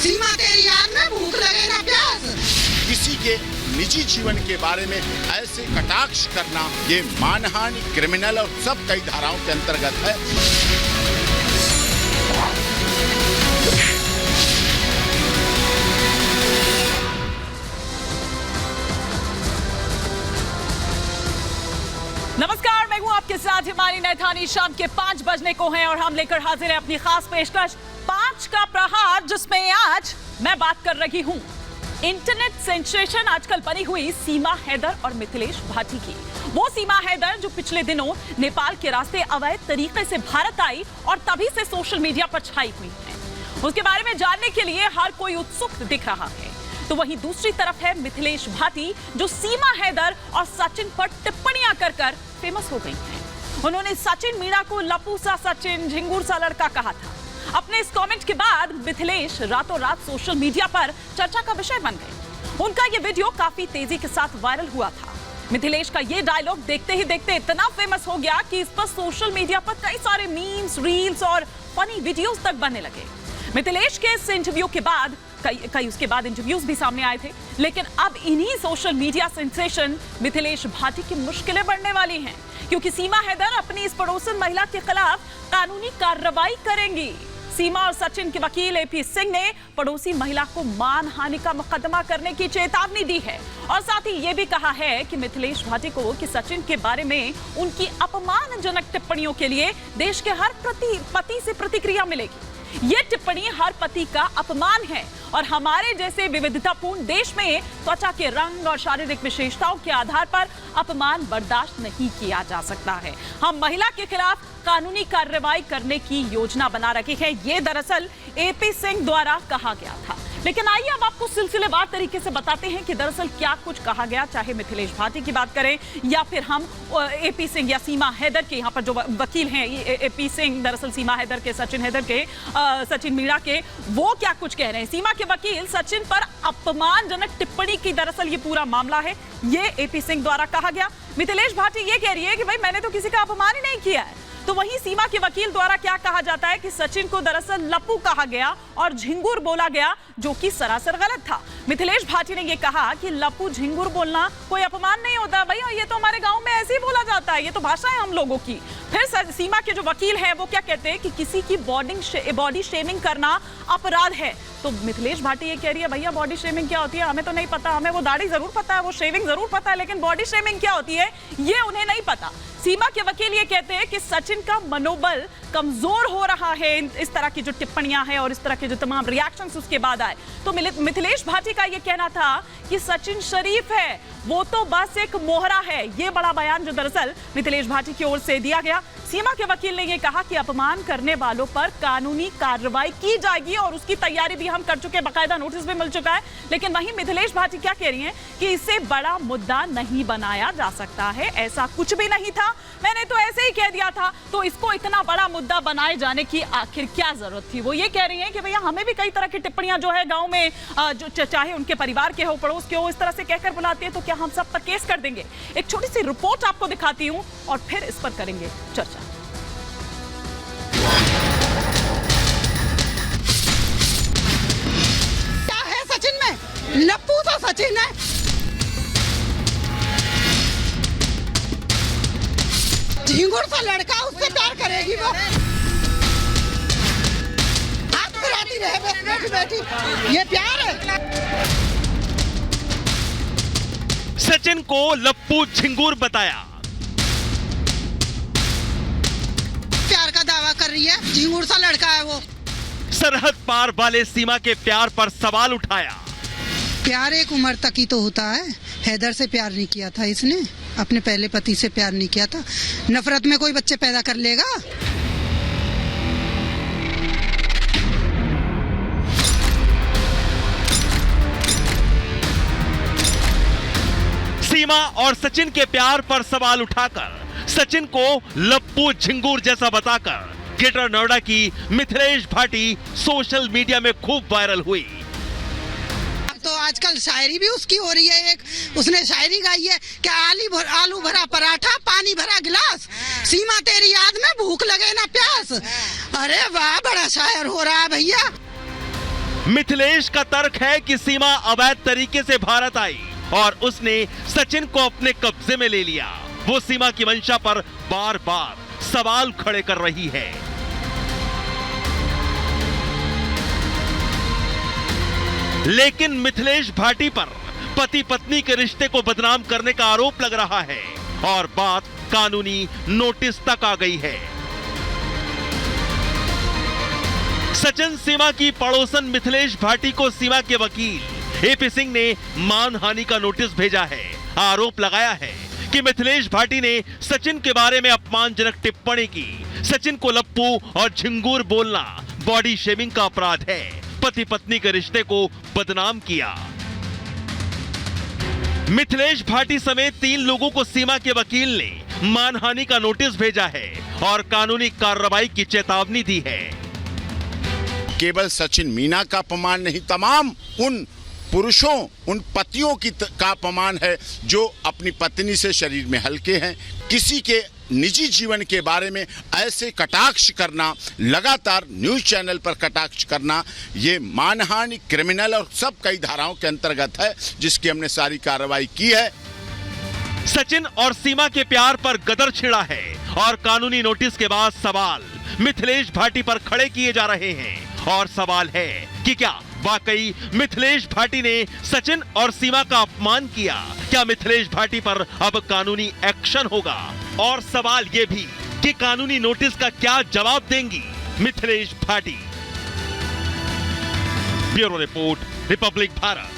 सीमा तेरी याद में भूख लगे ना प्यास। किसी के निजी जीवन के बारे में ऐसे कटाक्ष करना ये मानहानि, क्रिमिनल और सब कई धाराओं के अंतर्गत है। नमस्कार, मैं हूं आपके साथ हिमानी नैथानी। शाम के 5 बजने को हैं और हम लेकर हाजिर हैं अपनी खास पेशकश 5 का प्रहार, जिसमें आज मैं बात कर रही हूं इंटरनेट सेंसेशन आजकल बनी हुई सीमा हैदर और मिथिलेश भाटी की। वो सीमा हैदर जो पिछले दिनों नेपाल के रास्ते अवैध तरीके से भारत आई और तभी से सोशल मीडिया पर छाई हुई है। उसके बारे में जानने के लिए हर कोई उत्सुक दिख रहा है। तो वहीं दूसरी तरफ है मिथिलेश भाटी, जो सीमा हैदर और सचिन पर टिप्पणियां कर कर फेमस हो गई हैं। उन्होंने सचिन मीणा को लप्पू सा सचिन, झिंगुर सा लड़का कहा था। अपने इस कमेंट के बाद मिथिलेश रातों रात सोशल मीडिया पर चर्चा का विषय बन गए। उनका ये वीडियो काफी तेजी के साथ वायरल हुआ था। मिथिलेश का ये डायलॉग देखते ही देखते इतना फेमस हो गया कि इस पर सोशल मीडिया पर कई सारे मीम्स, रील्स और फनी वीडियोस तक बनने लगे। मिथिलेश के इस इंटरव्यू के बाद कई उसके बाद इंटरव्यूज भी सामने आए थे, लेकिन अब इन्हीं social media sensation Mithilesh Bhati की मुश्किलें बढ़ने वाली हैं, क्योंकि सीमा हैदर अपनी इस पड़ोसन महिला के खिलाफ कानूनी कार्रवाई करेंगी। सीमा और सचिन के वकील एपी सिंह ने पड़ोसी महिला को मानहानि का मुकदमा करने की चेतावनी दी है और साथ ही ये भी कहा है कि मिथिलेश भाटी को कि सचिन के बारे में उनकी अपमानजनक टिप्पणियों के लिए देश के हर पति से प्रतिक्रिया मिलेगी। ये टिप्पणी हर पति का अपमान है और हमारे जैसे विविधतापूर्ण देश में त्वचा के रंग और शारीरिक विशेषताओं के आधार पर अपमान बर्दाश्त नहीं किया जा सकता है। हम महिला के खिलाफ कानूनी कार्रवाई करने की योजना बना रखी है। ये दरअसल एपी सिंह द्वारा कहा गया था। लेकिन आइए अब आपको सिलसिलेवार तरीके से बताते हैं कि दरअसल क्या कुछ कहा गया, चाहे मिथिलेश भाटी की बात करें या फिर हम एपी सिंह या सीमा हैदर के, यहाँ पर जो वकील हैं एपी सिंह दरअसल सीमा हैदर के, सचिन हैदर के, सचिन मीणा के, वो क्या कुछ कह रहे हैं। सीमा के वकील सचिन पर अपमानजनक टिप्पणी की दरअसल ये पूरा मामला है, ये एपी सिंह द्वारा कहा गया। मिथिलेश भाटी ये कह रही है कि भाई मैंने तो किसी का अपमान ही नहीं किया है। तो वहीं सीमा के वकील द्वारा क्या कहा जाता है कि सचिन को दरअसल लप्पू कहा गया और झिंगुर बोला गया, जो कि सरासर गलत था। मिथिलेश भाटी ने यह कहा कि लप्पू झिंगुर बोलना कोई अपमान नहीं होता भाई, और ये तो हमारे गांव में ऐसे ही बोला जाता है, ये तो भाषा है हम लोगों की। फिर सीमा के जो वकील हैं वो क्या कहते हैं कि किसी की बॉडी शेमिंग करना अपराध है। तो मिथिलेश भाटी ये कह रही है भैया बॉडी शेमिंग क्या होती है हमें तो नहीं पता, हमें वो दाढ़ी जरूर पता है, वो शेविंग जरूर पता है, लेकिन बॉडी शेमिंग क्या होती है ये उन्हें नहीं पता। सीमा के वकील ये कहते हैं कि सचिन का मनोबल कमजोर हो रहा है इस तरह की जो टिप्पणियां हैं और इस तरह के जो तमाम रिएक्शंस उसके बाद आए। तो मिथिलेश भाटी का ये कहना था कि सचिन शरीफ है, वो तो बस एक मोहरा है। ये बड़ा बयान जो दरअसल मिथिलेश भाटी की ओर से दिया गया। सीमा के वकील ने यह कहा कि अपमान करने वालों पर कानूनी कार्रवाई की जाएगी और उसकी तैयारी भी हम कर चुके हैं, बाकायदा नोटिस भी मिल चुका है। लेकिन वहीं मिथिलेश भाटी क्या कह रही हैं कि इसे बड़ा मुद्दा नहीं बनाया जा सकता है, ऐसा कुछ भी नहीं था, मैंने तो ऐसे ही कह दिया था, तो इसको इतना बड़ा मुद्दा बनाए जाने की आखिर क्या जरूरत थी। वो ये कह रही हैं कि भैया हमें भी कई तरह की टिप्पणियां जो है गांव में जो चाहे उनके परिवार के हो, पड़ोस के हो, इस तरह से कहकर बुलाती है, तो क्या हम सब पर केस कर देंगे। एक छोटी सी रिपोर्ट आपको दिखाती हूं और फिर इस पर करेंगे चर्चा। क्या है सचिन में? लप्पू सा सचिन है। झिंगुर सा लड़का, उससे प्यार करेगी वो। हाथ फिराती रहे बैठी बैठी, ये प्यार है। सचिन को लप्पू झिंगुर बताया, प्यार का दावा कर रही है, झिंगुर सा लड़का है वो। सरहद पार वाले सीमा के प्यार पर सवाल उठाया। प्यार एक उम्र तक ही तो होता है। हैदर से प्यार नहीं किया था इसने, अपने पहले पति से प्यार नहीं किया था। नफरत में कोई बच्चे पैदा कर लेगा? सीमा और सचिन के प्यार पर सवाल उठाकर सचिन को लप्पू झिंगुर जैसा बताकर ग्रेटर नोएडा की मिथिलेश भाटी सोशल मीडिया में खूब वायरल हुई। तो आजकल शायरी भी उसकी हो रही है। एक उसने शायरी गाई है कि आलू भरा पराठा, पानी भरा गिलास, सीमा तेरी याद में भूख लगे ना प्यास। अरे वाह, बड़ा शायर हो रहा है भैया। मिथिलेश का तर्क है कि सीमा अवैध तरीके से भारत आई और उसने सचिन को अपने कब्जे में ले लिया। वो सीमा की मंशा पर बार बार सवाल खड़े कर रही है। लेकिन मिथिलेश भाटी पर पति पत्नी के रिश्ते को बदनाम करने का आरोप लग रहा है और बात कानूनी नोटिस तक आ गई है। सचिन सीमा की पड़ोसन मिथिलेश भाटी को सीमा के वकील एपी सिंह ने मानहानि का नोटिस भेजा है। आरोप लगाया है कि मिथिलेश भाटी ने सचिन के बारे में अपमानजनक टिप्पणी की। सचिन को लप्पू और झिंगूर बोलना बॉडी शेमिंग का अपराध है। पति पत्नी के रिश्ते को बदनाम किया। मिथिलेश भाटी समेत 3 लोगों को सीमा के वकील ने मानहानि का नोटिस भेजा है और कानूनी कार्रवाई की चेतावनी दी है। केवल सचिन मीना का अपमान नहीं, तमाम उन पुरुषों, उन पतियों का अपमान है जो अपनी पत्नी से शरीर में हल्के हैं। किसी के निजी जीवन के बारे में ऐसे कटाक्ष करना, लगातार न्यूज चैनल पर कटाक्ष करना, ये मानहानि, क्रिमिनल और सब कई धाराओं के अंतर्गत है, जिसकी हमने सारी कार्रवाई की है। सचिन और सीमा के प्यार पर गदर छिड़ा है और कानूनी नोटिस के बाद सवाल मिथिलेश भाटी पर खड़े किए जा रहे हैं। और सवाल है कि क्या वाकई मिथिलेश भाटी ने सचिन और सीमा का अपमान किया? क्या मिथिलेश भाटी पर अब कानूनी एक्शन होगा? और सवाल यह भी कि कानूनी नोटिस का क्या जवाब देंगी Mithilesh Bhati? Bureau report, Republic Bharat.